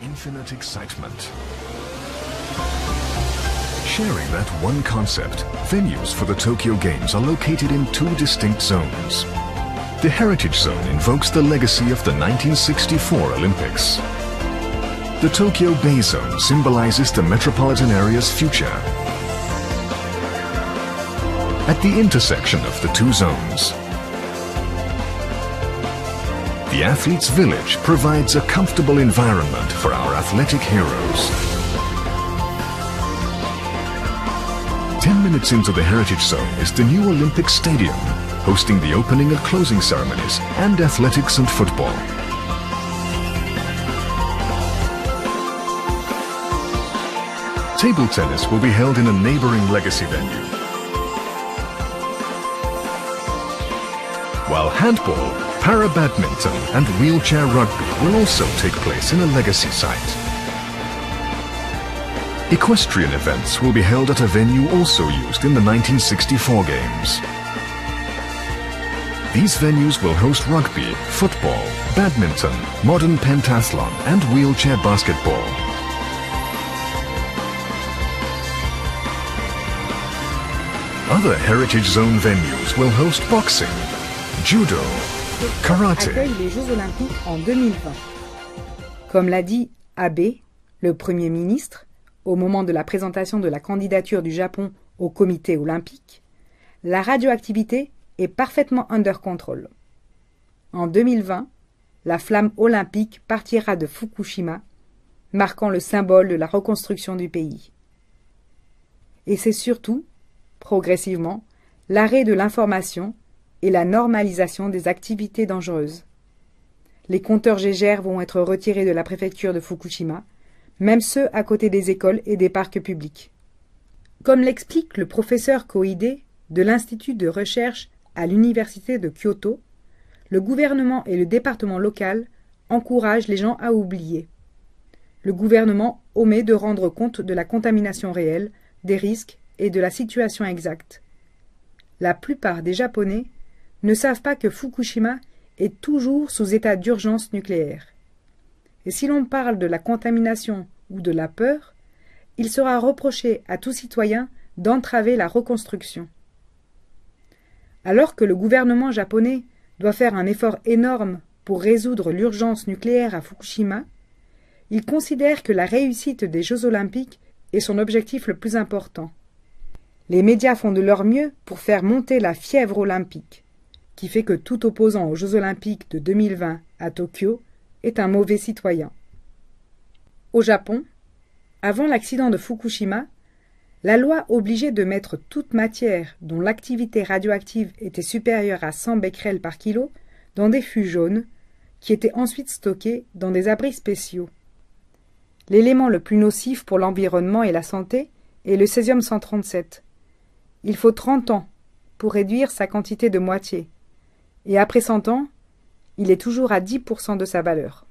Infinite excitement. Sharing that one concept, venues for the Tokyo Games are located in two distinct zones. The Heritage Zone invokes the legacy of the 1964 Olympics. The Tokyo Bay Zone symbolizes the metropolitan area's future. At the intersection of the two zones, the Athletes' Village provides a comfortable environment for our athletic heroes. 10 minutes into the Heritage Zone is the new Olympic Stadium, hosting the opening and closing ceremonies and athletics and football. Table tennis will be held in a neighboring legacy venue, while handball, para-badminton and wheelchair rugby will also take place in a legacy site. Equestrian events will be held at a venue also used in the 1964 Games. These venues will host rugby, football, badminton, modern pentathlon and wheelchair basketball. Other Heritage Zone venues will host boxing, judo, karaté. Accueille les Jeux Olympiques en 2020. Comme l'a dit Abe, le Premier ministre, au moment de la présentation de la candidature du Japon au comité olympique, la radioactivité est parfaitement under control. En 2020, la flamme olympique partira de Fukushima, marquant le symbole de la reconstruction du pays. Et c'est surtout, progressivement, l'arrêt de l'information et la normalisation des activités dangereuses. Les compteurs Geiger vont être retirés de la préfecture de Fukushima, même ceux à côté des écoles et des parcs publics. Comme l'explique le professeur Koide de l'Institut de recherche à l'Université de Kyoto, le gouvernement et le département local encouragent les gens à oublier. Le gouvernement omet de rendre compte de la contamination réelle, des risques et de la situation exacte. La plupart des Japonais ne savent pas que Fukushima est toujours sous état d'urgence nucléaire. Et si l'on parle de la contamination ou de la peur, il sera reproché à tout citoyen d'entraver la reconstruction. Alors que le gouvernement japonais doit faire un effort énorme pour résoudre l'urgence nucléaire à Fukushima, il considère que la réussite des Jeux olympiques est son objectif le plus important. Les médias font de leur mieux pour faire monter la fièvre olympique, qui fait que tout opposant aux Jeux olympiques de 2020 à Tokyo est un mauvais citoyen. Au Japon, avant l'accident de Fukushima, la loi obligeait de mettre toute matière dont l'activité radioactive était supérieure à 100 becquerels par kilo dans des fûts jaunes, qui étaient ensuite stockés dans des abris spéciaux. L'élément le plus nocif pour l'environnement et la santé est le césium-137. Il faut 30 ans pour réduire sa quantité de moitié, et après 100 ans, il est toujours à 10% de sa valeur.